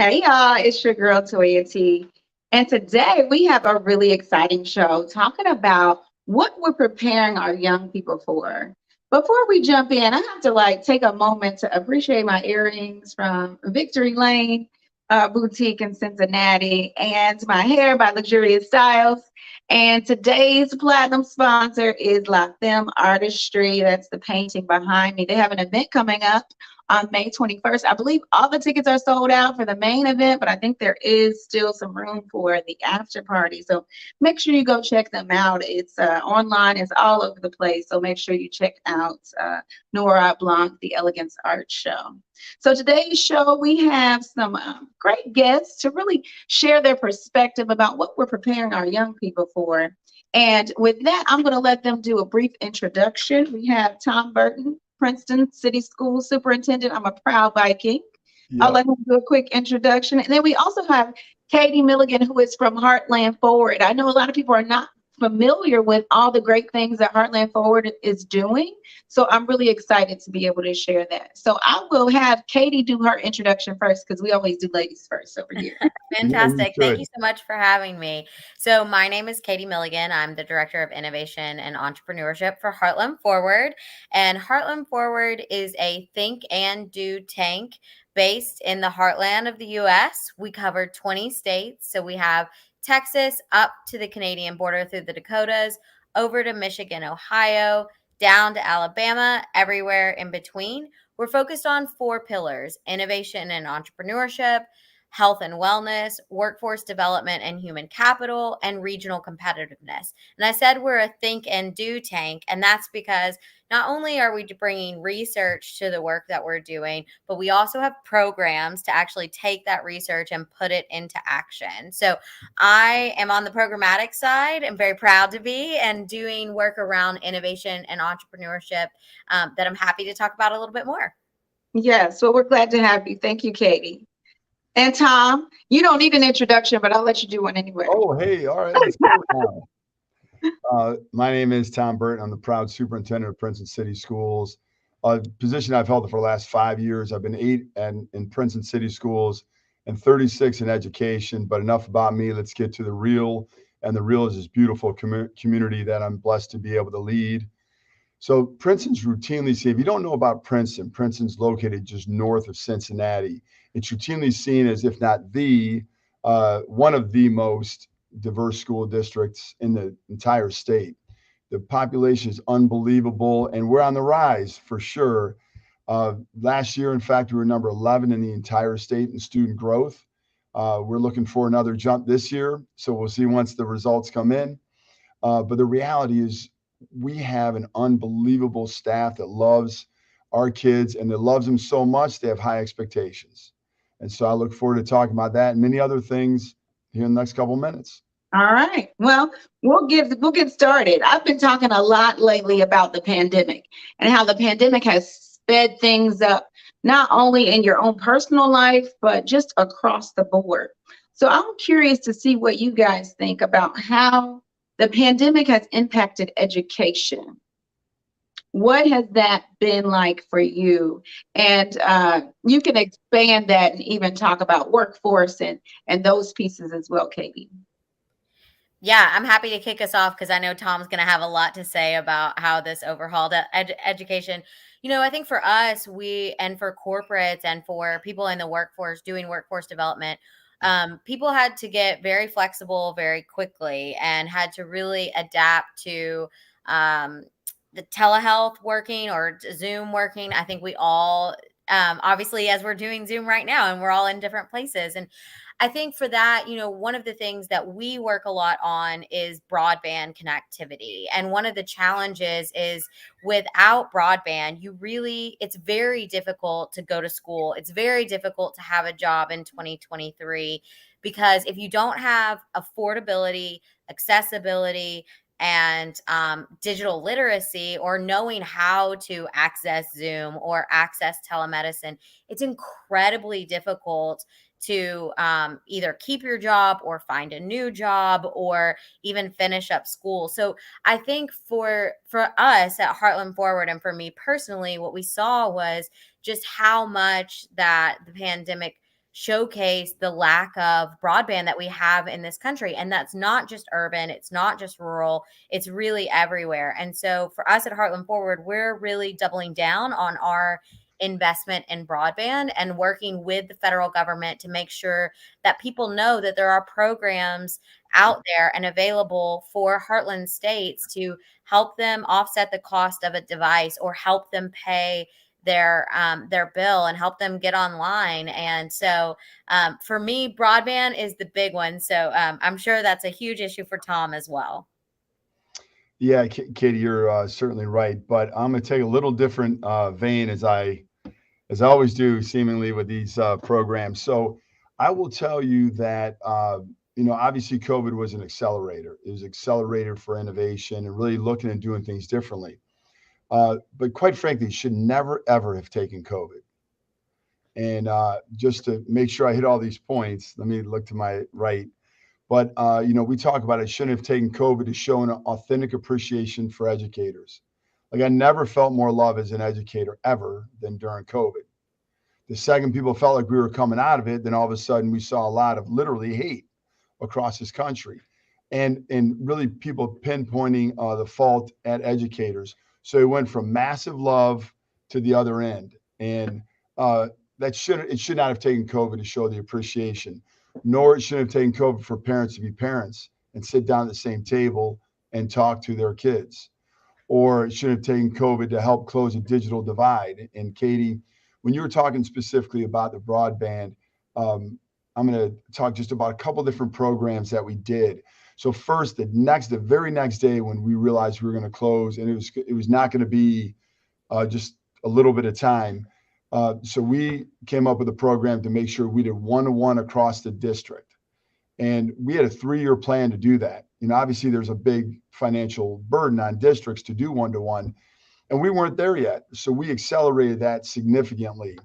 Hey y'all, it's your girl Toyia T. And today we have a really exciting show talking about what we're preparing our young people for. Before we jump in, I have to take a moment to appreciate my earrings from Victory Lane Boutique in Cincinnati and my hair by Luxurious Styles. And today's platinum sponsor is La Femme Artistry. That's the painting behind me. They have an event coming up on May 21st. I believe all the tickets are sold out for the main event, but I think there is still some room for the after party. So make sure you go check them out. It's online, it's all over the place. So make sure you check out Nora Blanc, the Elegance Art Show. So today's show, we have some great guests to really share their perspective about what we're preparing our young people for. And with that, I'm going to let them do a brief introduction. We have Tom Burton, Princeton City School Superintendent. I'm a proud Viking. I'll Yep. let him do a quick introduction. And then we also have Katie Milligan, who is from Heartland Forward. I know a lot of people are not familiar with all the great things that Heartland Forward is doing. So I'm really excited to be able to share that. So I will have Katie do her introduction first because we always do ladies first over here. Yeah, you Fantastic. Thank you should. so much for having me. So, my name is Katie Milligan. I'm the Director of Innovation and Entrepreneurship for Heartland Forward. And Heartland Forward is a think and do tank based in the heartland of the US. We cover 20 states. So, we have Texas up to the Canadian border through the Dakotas, over to Michigan, Ohio, down to Alabama, everywhere in between. We're focused on four pillars: innovation and entrepreneurship, health and wellness, workforce development and human capital, and regional competitiveness. And I said we're a think and do tank, and that's because not only are we bringing research to the work that we're doing, but we also have programs to actually take that research and put it into action. So I am on the programmatic side. I'm very proud to be and doing work around innovation and entrepreneurship that I'm happy to talk about a little bit more. Yes, well, we're glad to have you. Thank you, Katie. And Tom, you don't need an introduction, but I'll let you do one anyway. Oh, hey, all right, let's go now. My name is Tom Burton. I'm the proud superintendent of Princeton City Schools, a position I've held for the last 5 years. I've been 8 and in Princeton City Schools and 36 in education. But enough about me. Let's get to the real. And the real is this beautiful community that I'm blessed to be able to lead. So Princeton's routinely seen, if you don't know about Princeton, Princeton's located just north of Cincinnati. It's routinely seen as, if not one of the most diverse school districts in the entire state. The population is unbelievable, and we're on the rise for sure. Last year, in fact, we were number 11 in the entire state in student growth. We're looking for another jump this year, so we'll see once the results come in. But the reality is we have an unbelievable staff that loves our kids and that loves them so much they have high expectations. And so I look forward to talking about that and many other things here in the next couple of minutes. All right. Well, we'll get started. I've been talking a lot lately about the pandemic and how the pandemic has sped things up, not only in your own personal life, but just across the board. So I'm curious to see what you guys think about how the pandemic has impacted education. What has that been like for you? And you can expand that and even talk about workforce and those pieces as well, Katie. Yeah, I'm happy to kick us off because I know Tom's going to have a lot to say about how this overhauled education. I think for us, and for corporates and for people in the workforce doing workforce development, people had to get very flexible very quickly and had to really adapt to the telehealth working or Zoom working. I think we all, obviously, as we're doing Zoom right now, and we're all in different places. And I think for that, one of the things that we work a lot on is broadband connectivity. And one of the challenges is without broadband, it's very difficult to go to school. It's very difficult to have a job in 2023 because if you don't have affordability, accessibility, and digital literacy or knowing how to access Zoom or access telemedicine, it's incredibly difficult to either keep your job or find a new job or even finish up school. So I think for us at Heartland Forward and for me personally, what we saw was just how much that the pandemic showcase the lack of broadband that we have in this country. And that's not just urban, it's not just rural, it's really everywhere. And so for us at Heartland Forward, we're really doubling down on our investment in broadband and working with the federal government to make sure that people know that there are programs out there and available for Heartland states to help them offset the cost of a device or help them pay their bill and help them get online. And so for me, broadband is the big one. So I'm sure that's a huge issue for Tom as well. Yeah, Katie, you're certainly right. But I'm going to take a little different vein as I always do, seemingly with these programs. So I will tell you that obviously COVID was an accelerator. It was an accelerator for innovation and really looking and doing things differently. But quite frankly, should never, ever have taken COVID. And just to make sure I hit all these points, let me look to my right. But, we talk about it shouldn't have taken COVID to show an authentic appreciation for educators. Like I never felt more love as an educator ever than during COVID. The second people felt like we were coming out of it, then all of a sudden we saw a lot of literally hate across this country and really people pinpointing the fault at educators. So it went from massive love to the other end. And it should not have taken COVID to show the appreciation, nor it shouldn't have taken COVID for parents to be parents and sit down at the same table and talk to their kids. Or it should have taken COVID to help close a digital divide. And Katie, when you were talking specifically about the broadband, I'm going to talk just about a couple different programs that we did. So first, the very next day when we realized we were going to close, and it was not going to be just a little bit of time. So we came up with a program to make sure we did one-to-one across the district. And we had a 3-year plan to do that. Obviously there's a big financial burden on districts to do one-to-one, and we weren't there yet. So we accelerated that significantly.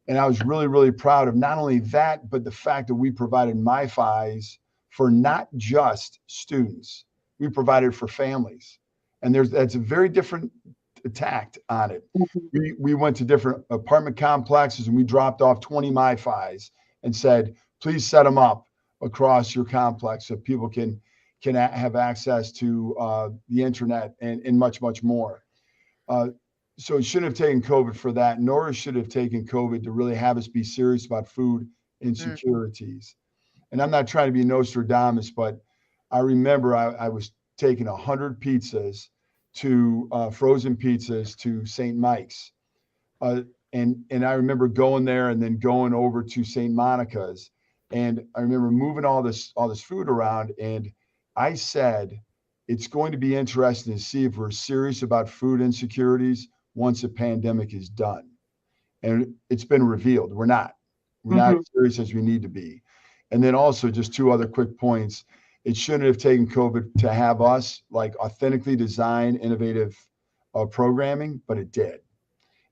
And I was really, really proud of not only that, but the fact that we provided MiFis for not just students, we provided for families. And that's a very different tact on it. We went to different apartment complexes and we dropped off 20 MiFis and said, please set them up across your complex so people can have access to the internet and much, much more. So it shouldn't have taken COVID for that, nor it should have taken COVID to really have us be serious about food insecurities. And I'm not trying to be Nostradamus, but I remember I was taking 100 pizzas to frozen pizzas to St. Mike's. And I remember going there and then going over to St. Monica's. And I remember moving all this food around. And I said, it's going to be interesting to see if we're serious about food insecurities once the pandemic is done. And it's been revealed. We're not as serious as we need to be. And then also just 2 other quick points. It shouldn't have taken COVID to have us like authentically design innovative programming, but it did.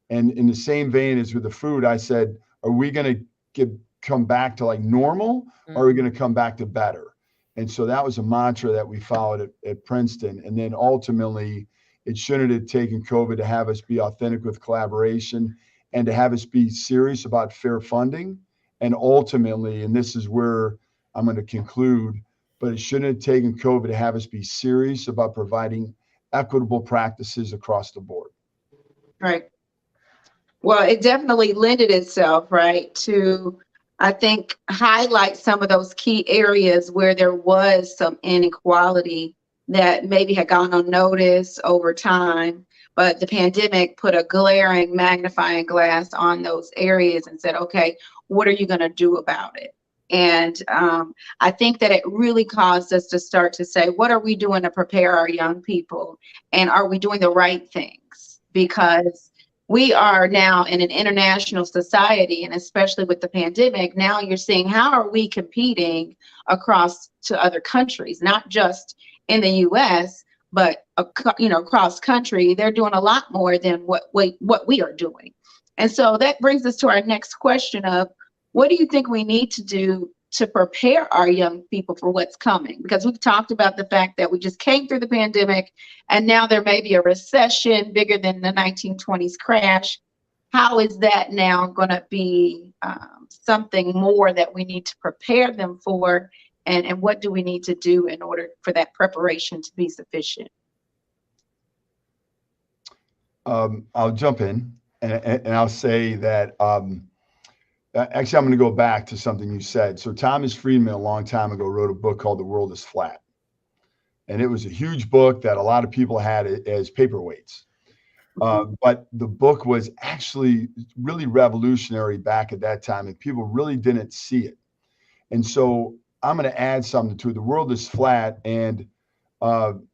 And in the same vein as with the food, I said, are we going to come back to like normal or are we going to come back to better? And so that was a mantra that we followed at Princeton. And then ultimately, it shouldn't have taken COVID to have us be authentic with collaboration and to have us be serious about fair funding. And ultimately, and this is where I'm going to conclude, but it shouldn't have taken COVID to have us be serious about providing equitable practices across the board. Right. Well, it definitely lended itself, right, to, I think, highlight some of those key areas where there was some inequality that maybe had gone unnoticed over time, but the pandemic put a glaring magnifying glass on those areas and said, okay, what are you going to do about it? And I think that it really caused us to start to say, what are we doing to prepare our young people? And are we doing the right things? Because we are now in an international society, and especially with the pandemic, now you're seeing how are we competing across to other countries, not just in the US, but across country. They're doing a lot more than what we are doing. And so that brings us to our next question of, what do you think we need to do to prepare our young people for what's coming? Because we've talked about the fact that we just came through the pandemic and now there may be a recession bigger than the 1920s crash. how is that now going to be something more that we need to prepare them for? And what do we need to do in order for that preparation to be sufficient? I'll jump in and I'll say that actually, I'm going to go back to something you said. So Thomas Friedman, a long time ago, wrote a book called The World is Flat. And it was a huge book that a lot of people had as paperweights. But the book was actually really revolutionary back at that time, and people really didn't see it. And so I'm going to add something to it. The world is flat, and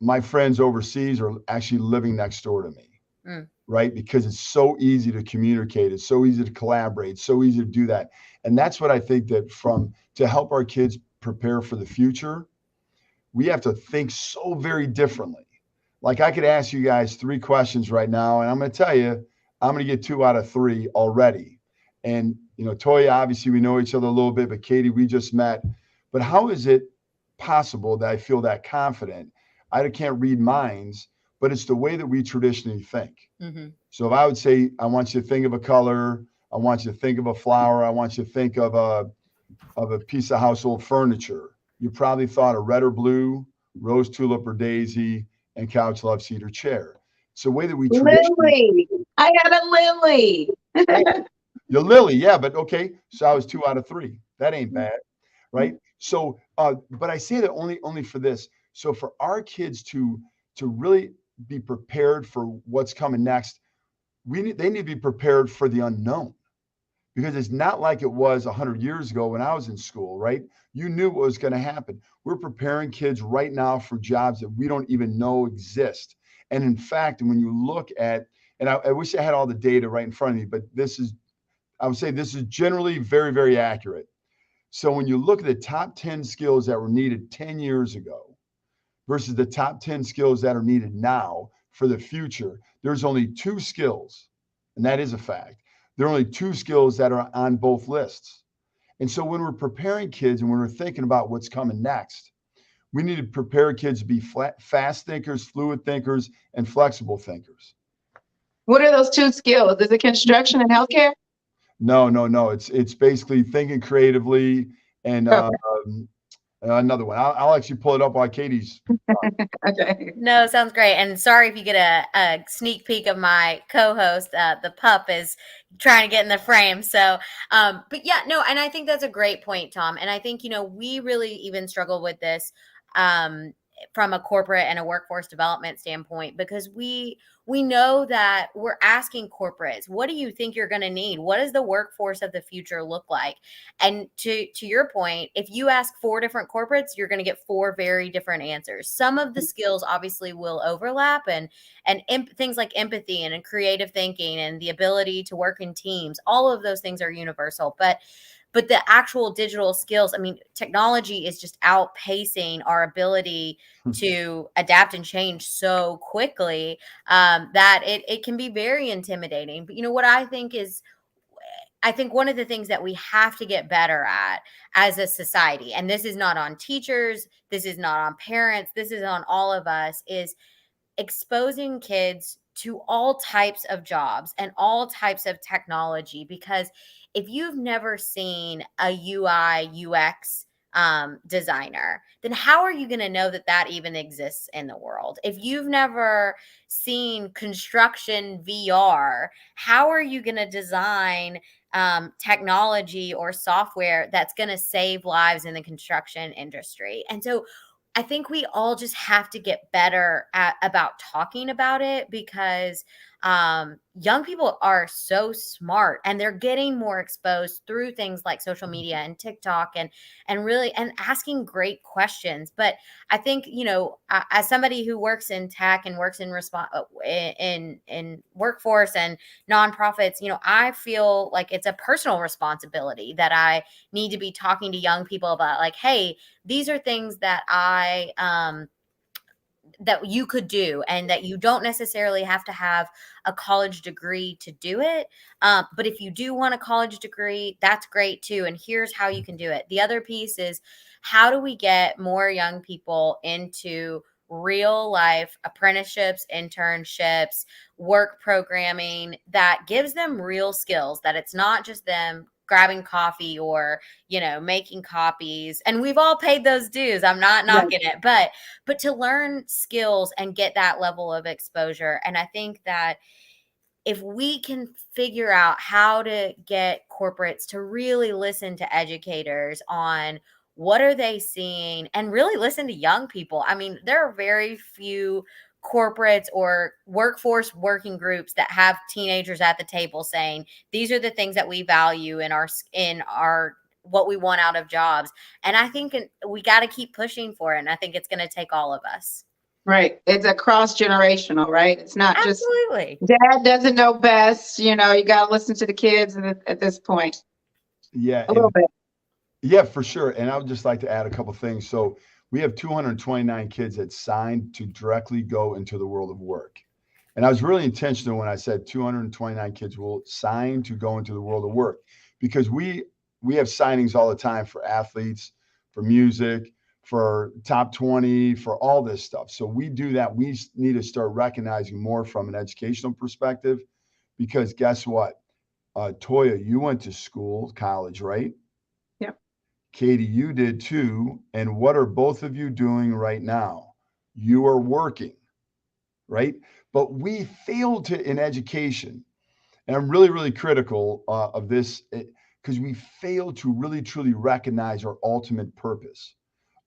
my friends overseas are actually living next door to me, right? Because it's so easy to communicate, it's so easy to collaborate, so easy to do that. And that's what I think that to help our kids prepare for the future, we have to think so very differently. Like I could ask you guys 3 questions right now, and I'm going to tell you, I'm going to get 2 out of 3 already. And, Toyia, obviously we know each other a little bit, but Katie, we just met. But how is it possible that I feel that confident? I can't read minds, but it's the way that we traditionally think. So if I would say, I want you to think of a color, I want you to think of a flower, I want you to think of a piece of household furniture, you probably thought of red or blue, rose, tulip, or daisy, and couch, love, seat, or chair. It's the way that we traditionally. Lily. I got a lily. Your lily, yeah, but okay. So I was 2 out of 3. That ain't bad, right? So, but I say that only for this. So for our kids to really be prepared for what's coming next, they need to be prepared for the unknown. Because it's not like it was 100 years ago when I was in school, right? You knew what was going to happen. We're preparing kids right now for jobs that we don't even know exist. And in fact, when you look at, and I wish I had all the data right in front of me, but I would say this is generally very, very accurate. So when you look at the top 10 skills that were needed 10 years ago versus the top 10 skills that are needed now for the future, there's only 2 skills, and that is a fact. There are only 2 skills that are on both lists. And so when we're preparing kids and when we're thinking about what's coming next, we need to prepare kids to be fast thinkers, fluid thinkers, and flexible thinkers. What are those 2 skills? Is it construction and healthcare? No. It's basically thinking creatively and another one. I'll actually pull it up while Katie's. Okay. No, sounds great. And sorry if you get a sneak peek of my co-host. The pup is trying to get in the frame. So, but yeah, no, and I think that's a great point, Tom. And I think, we really even struggle with this from a corporate and a workforce development standpoint, because we know that we're asking corporates, what do you think you're going to need? What does the workforce of the future look like? And to your point, if you ask 4 different corporates, you're going to get 4 very different answers. Some of the skills obviously will overlap, and things like empathy and creative thinking and the ability to work in teams, all of those things are universal. But the actual digital skills, I mean, technology is just outpacing our ability to adapt and change so quickly that it can be very intimidating. But what I think one of the things that we have to get better at as a society, and this is not on teachers, this is not on parents, this is on all of us, is exposing kids to all types of jobs and all types of technology. Because if you've never seen a UI UX designer, then how are you going to know that even exists in the world? If you've never seen construction VR, how are you going to design technology or software that's going to save lives in the construction industry? And so I think we all just have to get better about talking about it, because young people are so smart and they're getting more exposed through things like social media and TikTok and really asking great questions. But I think, as somebody who works in tech and works in workforce and nonprofits, I feel like it's a personal responsibility that I need to be talking to young people about, like, hey, these are things that that you could do, and that you don't necessarily have to have a college degree to do it. But if you do want a college degree, that's great too. And here's how you can do it. The other piece is, how do we get more young people into real life apprenticeships, internships, work programming that gives them real skills, that it's not just them grabbing coffee or, making copies. And we've all paid those dues. I'm not knocking it, but to learn skills and get that level of exposure. And I think that if we can figure out how to get corporates to really listen to educators on what are they seeing and really listen to young people. I mean, there are very few corporates or workforce working groups that have teenagers at the table saying, these are the things that we value in our what we want out of jobs. And I think we got to keep pushing for it. And I think it's going to take all of us. Right. It's a cross-generational, right? It's not Absolutely. just dad doesn't know best. You got to listen to the kids at this point. Yeah. A little bit. Yeah, for sure. And I would just like to add a couple of things. So we have 229 kids that signed to directly go into the world of work. And I was really intentional when I said 229 kids will sign to go into the world of work, because we have signings all the time for athletes, for music, for top 20, for all this stuff. So we do that. We need to start recognizing more from an educational perspective, because guess what? Toyia, you went to school, college, right? Yep. Katie, you did too. And what are both of you doing right now? You are working, right? But we failed to in education. And I'm really, really critical of this, because we failed to really, truly recognize our ultimate purpose.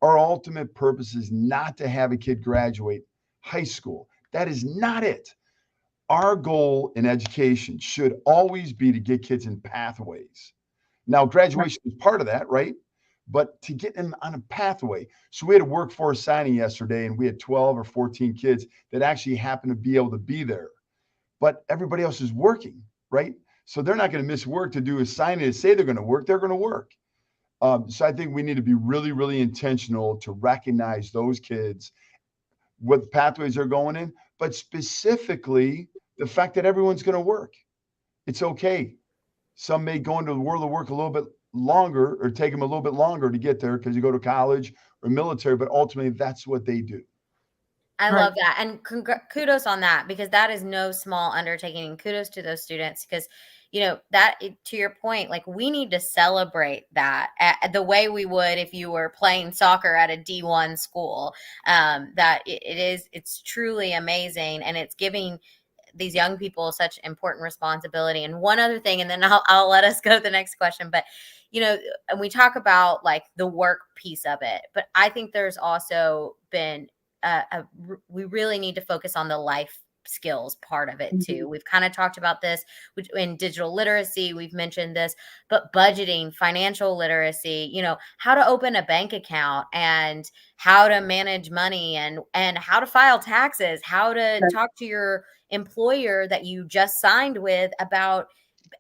Our ultimate purpose is not to have a kid graduate high school. That is not it. Our goal in education should always be to get kids in pathways. Now, graduation is part of that, right? But to get them on a pathway. So we had a workforce signing yesterday, and we had 12 or 14 kids that actually happened to be able to be there. But everybody else is working, right? So they're not going to miss work to do a signing to say they're going to work. They're going to work. So I think we need to be really, really intentional to recognize those kids, what pathways they're going in, but specifically the fact that everyone's going to work. It's okay. Some may go into the world of work a little bit longer, or take them a little bit longer to get there because you go to college or military, but ultimately that's what they do. I love that. And kudos on that, because that is no small undertaking. And kudos to those students, because, that, to your point, like, we need to celebrate that the way we would if you were playing soccer at a D1 school. That it's truly amazing. And it's giving these young people such important responsibility. And one other thing, and then I'll let us go to the next question, but and we talk about like the work piece of it, but I think there's also been we really need to focus on the life skills part of it too. We've kind of talked about this in digital literacy. We've mentioned this, but budgeting, financial literacy, how to open a bank account and how to manage money and how to file taxes, how to talk to your employer that you just signed with about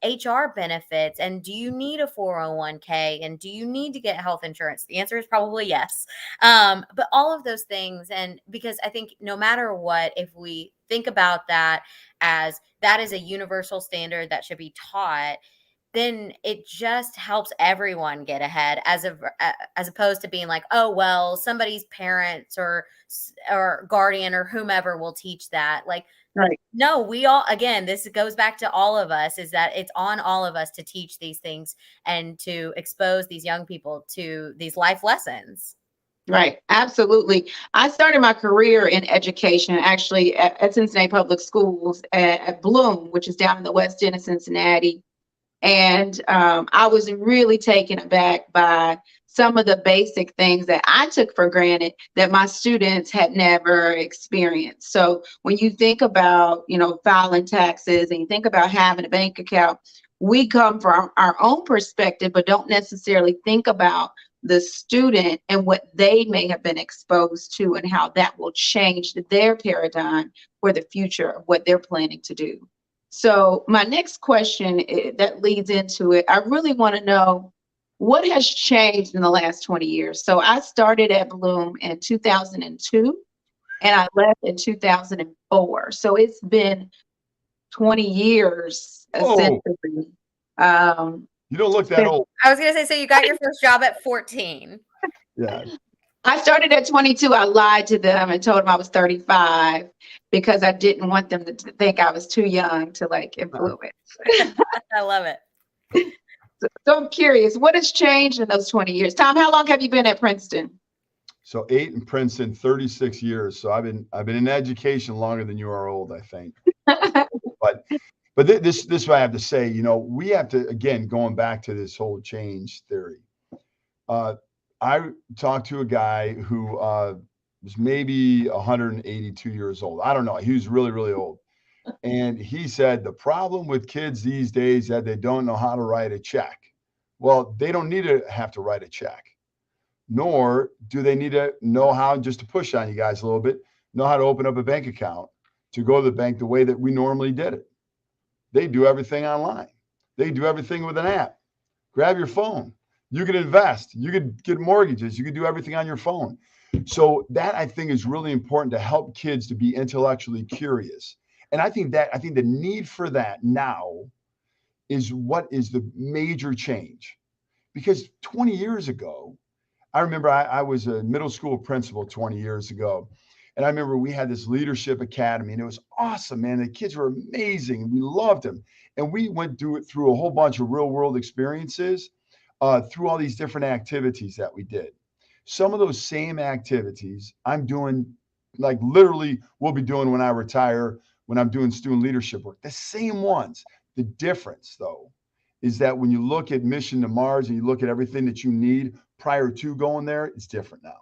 HR benefits, and do you need a 401k, and do you need to get health insurance? The answer is probably yes. But all of those things, and because I think no matter what, if we think about that as that is a universal standard that should be taught, then it just helps everyone get ahead, as opposed to being like, oh, well, somebody's parents or guardian or whomever will teach that. Like, right. No, we all, again, this goes back to all of us, is that it's on all of us to teach these things and to expose these young people to these life lessons. Right. Absolutely. I started my career in education, actually at Cincinnati Public Schools at Bloom, which is down in the West End of Cincinnati. And I was really taken aback by some of the basic things that I took for granted that my students had never experienced. So when you think about, filing taxes, and you think about having a bank account, we come from our own perspective, but don't necessarily think about the student and what they may have been exposed to and how that will change their paradigm for the future of what they're planning to do. So my next question that leads into it, I really want to know what has changed in the last 20 years. So I started at Bloom in 2002 and I left in 2004. So it's been 20 years essentially. You don't look that old. I was going to say, so you got your first job at 14. Yeah. I started at 22. I lied to them and told them I was 35 because I didn't want them to think I was too young to like influence. I love it. So I'm curious, what has changed in those 20 years? Tom, how long have you been at Princeton? So 8 in Princeton, 36 years. So I've been in education longer than you are old, I think. But this is what I have to say. You know, we have to, again, going back to this whole change theory. I talked to a guy who was maybe 182 years old. I don't know. He was really, really old. And he said the problem with kids these days is that they don't know how to write a check. Well, they don't need to have to write a check, nor do they need to know how, just to push on you guys a little bit, know how to open up a bank account, to go to the bank the way that we normally did it. They do everything online. They do everything with an app. Grab your phone. You can invest. You could get mortgages. You could do everything on your phone. So that, I think, is really important to help kids to be intellectually curious. And I think the need for that now is what is the major change. Because 20 years ago, I remember I was a middle school principal 20 years ago. And I remember we had this leadership academy, and it was awesome, man. The kids were amazing. We loved them. And we went through a whole bunch of real world experiences through all these different activities that we did. Some of those same activities I'm doing, like literally we'll be doing when I retire, when I'm doing student leadership work, the same ones. The difference, though, is that when you look at Mission to Mars and you look at everything that you need prior to going there, it's different now.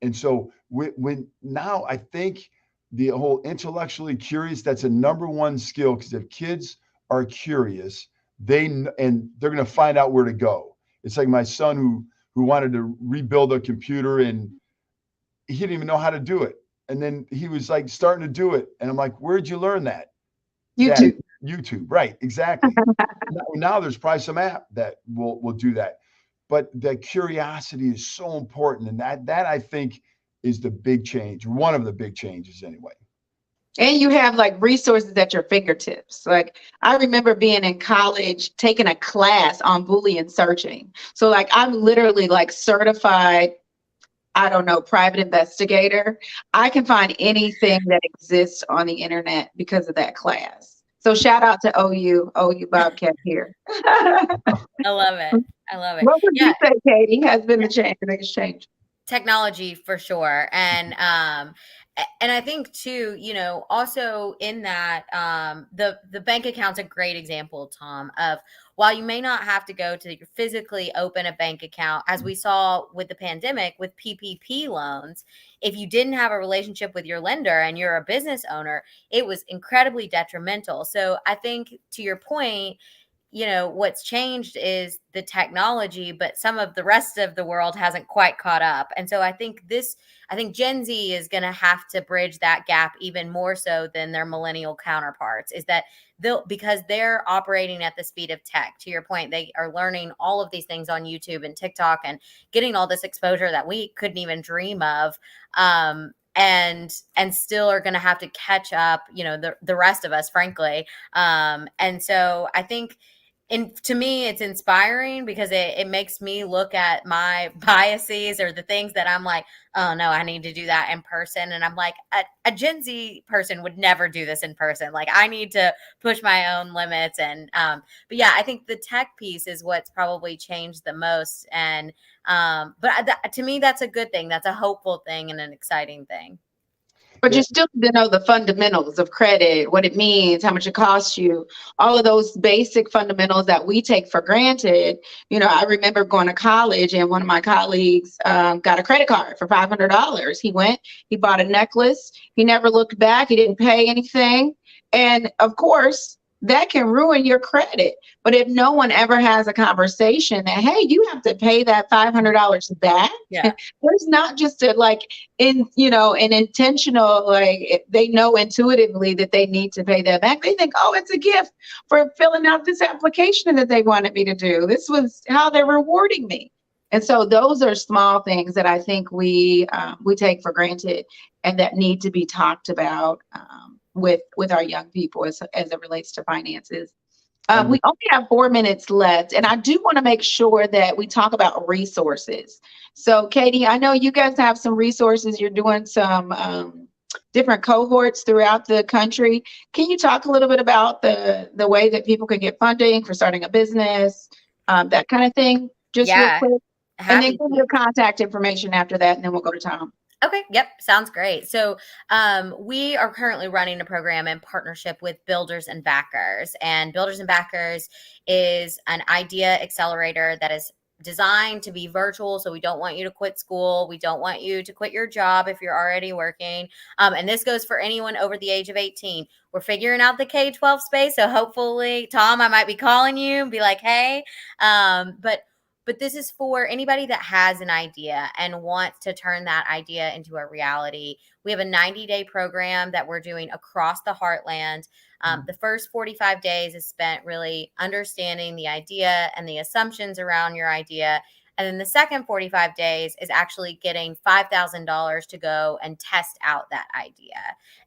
And so when now I think the whole intellectually curious, that's a number one skill, because if kids are curious, they're going to find out where to go. It's like my son who wanted to rebuild a computer, and he didn't even know how to do it. And then he was like starting to do it. And I'm like, where'd you learn that? YouTube. YouTube. Right. Exactly. Now there's probably some app that will do that. But the curiosity is so important. And that I think is the big change, one of the big changes anyway. And you have like resources at your fingertips. Like I remember being in college, taking a class on Boolean searching. So like I'm literally like certified, I don't know, private investigator. I can find anything that exists on the internet because of that class. So shout out to OU Bobcat here. I love it. I love it. What would you say, Katie, has been the biggest change? Technology for sure. And I think too, you know, also in that, the bank account's a great example, Tom, of while you may not have to go to physically open a bank account, as we saw with the pandemic with PPP loans, if you didn't have a relationship with your lender and you're a business owner, it was incredibly detrimental. So I think to your point, you know, what's changed is the technology, but some of the rest of the world hasn't quite caught up. And so I think Gen Z is going to have to bridge that gap even more so than their millennial counterparts, is that because they're operating at the speed of tech. To your point, they are learning all of these things on YouTube and TikTok and getting all this exposure that we couldn't even dream of. And still are going to have to catch up, you know, the rest of us, frankly. And so I think, to me, it's inspiring because it makes me look at my biases or the things that I'm like, oh no, I need to do that in person. And I'm like, a Gen Z person would never do this in person. Like I need to push my own limits. And, but yeah, I think the tech piece is what's probably changed the most. And, but to me, that's a good thing. That's a hopeful thing and an exciting thing. But you still need to know the fundamentals of credit, what it means, how much it costs you, all of those basic fundamentals that we take for granted. You know, I remember going to college and one of my colleagues got a credit card for $500. He went, he bought a necklace. He never looked back. He didn't pay anything. And of course, that can ruin your credit. But if no one ever has a conversation that, hey, you have to pay that $500 back. Yeah. There's not just an intentional, like they know intuitively that they need to pay that back. They think, oh, it's a gift for filling out this application that they wanted me to do. This was how they're rewarding me. And so those are small things that I think we take for granted and that need to be talked about with our young people as it relates to finances. We only have 4 minutes left, and I do want to make sure that we talk about resources. So, Katie, I know you guys have some resources. You're doing some different cohorts throughout the country. Can you talk a little bit about the way that people can get funding for starting a business, that kind of thing, just real Yeah, quick? And then happy give to. your contact information after that, and then we'll go to Tom. Okay. Yep. Sounds great. So, we are currently running a program in partnership with Builders and Backers. And Builders and Backers is an idea accelerator that is designed to be virtual. So we don't want you to quit school. We don't want you to quit your job if you're already working. And this goes for anyone over the age of 18. We're figuring out the K-12 space. So hopefully, Tom, I might be calling you and be like, hey, but this is for anybody that has an idea and wants to turn that idea into a reality. We have a 90-day program that we're doing across the heartland. The first 45 days is spent really understanding the idea and the assumptions around your idea. And then the second 45 days is actually getting $5,000 to go and test out that idea.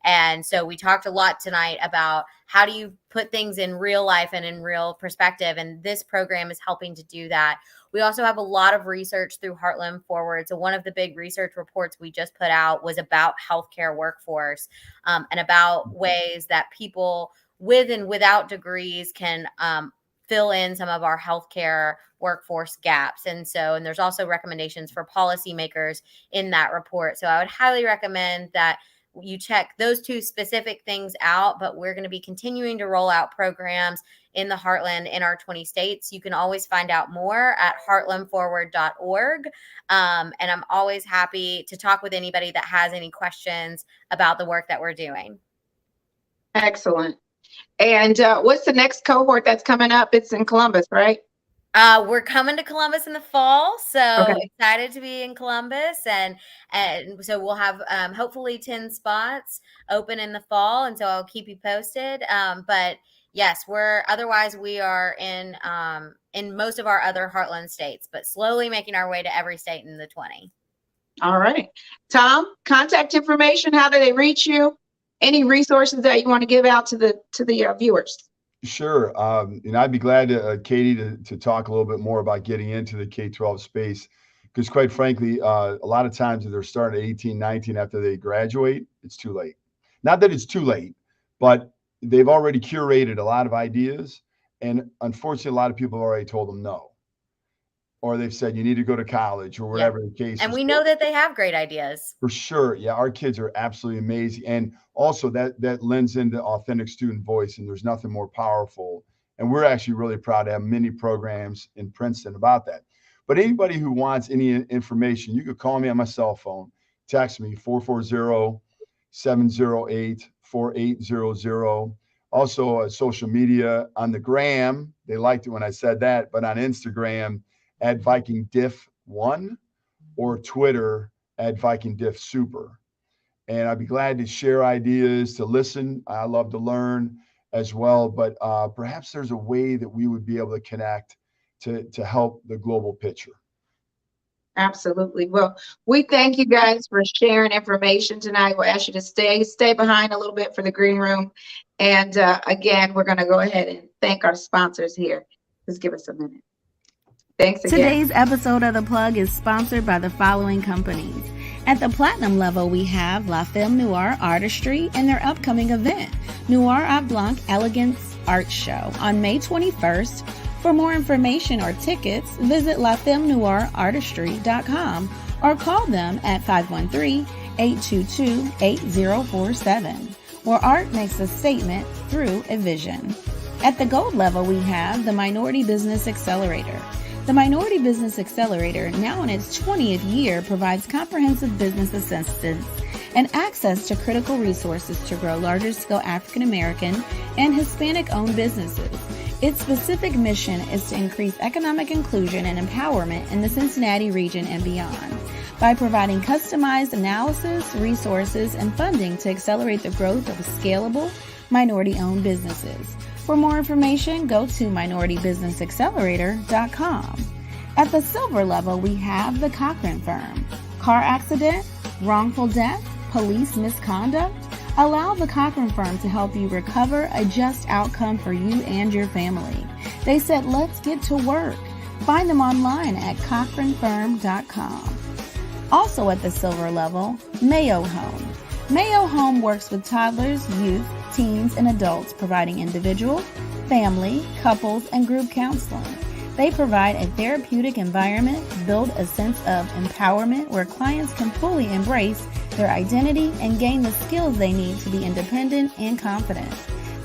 And so we talked a lot tonight about how do you put things in real life and in real perspective. And this program is helping to do that. We also have a lot of research through Heartland Forward. So one of the big research reports we just put out was about healthcare workforce, and about ways that people with and without degrees can fill in some of our healthcare workforce gaps. And there's also recommendations for policymakers in that report. So I would highly recommend that you check those two specific things out, but we're going to be continuing to roll out programs in the Heartland in our 20 states. You can always find out more at heartlandforward.org. And I'm always happy to talk with anybody that has any questions about the work that we're doing. Excellent. And what's the next cohort that's coming up? It's in Columbus, right? We're coming to Columbus in the fall, so Okay. excited to be in Columbus, and so we'll have hopefully 10 spots open in the fall, and so I'll keep you posted. But yes, we are in most of our other Heartland states, but slowly making our way to every state in the 20. All right. Tom, contact information, how do they reach you? Any resources that you want to give out to the viewers? Sure. And I'd be glad to, Katie, to talk a little bit more about getting into the K-12 space, because quite frankly, a lot of times if they're starting at 18, 19 after they graduate, it's too late. Not that it's too late, but they've already curated a lot of ideas. And unfortunately, a lot of people have already told them no. Or they've said, you need to go to college or whatever the case is. And we know that they have great ideas. For sure. Yeah, our kids are absolutely amazing. And also that lends into authentic student voice, and there's nothing more powerful. And we're actually really proud to have many programs in Princeton about that. But anybody who wants any information, you could call me on my cell phone, text me 440-708-4800. Also social media on the gram. They liked it when I said that, but on Instagram at VikingDiff1 or Twitter at VikingDiffSuper. And I'd be glad to share ideas, to listen. I love to learn as well, but perhaps there's a way that we would be able to connect to help the global picture. Absolutely. Well, we thank you guys for sharing information tonight. We'll ask you to stay behind a little bit for the green room. And again, we're going to go ahead and thank our sponsors here. Just give us a minute. Thanks again. Today's episode of The Plug is sponsored by the following companies. At the platinum level, we have La Film Noir Artistry and their upcoming event, Noir à Blanc Elegance Art Show, on May 21st. For more information or tickets, visit lafilmnoirartistry.com or call them at 513-822-8047, where art makes a statement through a vision. At the gold level, we have the Minority Business Accelerator. The Minority Business Accelerator, now in its 20th year, provides comprehensive business assistance and access to critical resources to grow larger-scale African American and Hispanic-owned businesses. Its specific mission is to increase economic inclusion and empowerment in the Cincinnati region and beyond by providing customized analysis, resources, and funding to accelerate the growth of scalable minority-owned businesses. For more information, go to minoritybusinessaccelerator.com. At the silver level, we have the Cochran Firm. Car accident, wrongful death, police misconduct, Allow the Cochran Firm to help you recover a just outcome for you and your family. They said, let's get to work. Find them online at cochranfirm.com. Also at the silver level, Mayo Home. Mayo Home works with toddlers, youth, teens, and adults, providing individual, family, couples, and group counseling. They provide a therapeutic environment, build a sense of empowerment where clients can fully embrace their identity and gain the skills they need to be independent and confident.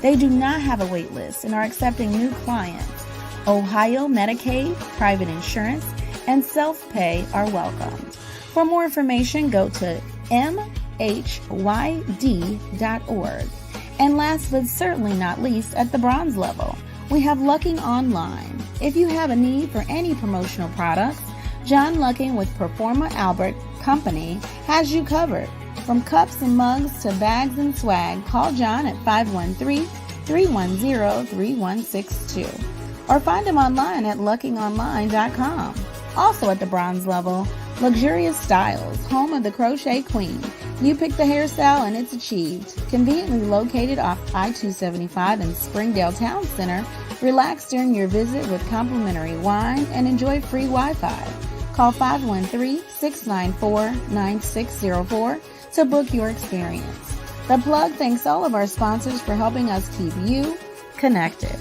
They do not have a wait list and are accepting new clients. Ohio Medicaid, private insurance, and self-pay are welcomed. For more information, go to mhyd.org. And last but certainly not least, at the bronze level, we have Lucking Online. If you have a need for any promotional products, John Lucking with Performa Albert Company has you covered. From cups and mugs to bags and swag, call John at 513-310-3162 or find him online at luckingonline.com. Also at the bronze level, Luxurious Styles, home of the Crochet Queen. You pick the hairstyle and it's achieved. Conveniently located off I-275 in Springdale Town Center, relax during your visit with complimentary wine and enjoy free Wi-Fi. Call 513-694-9604 to book your experience. The Plug thanks all of our sponsors for helping us keep you connected.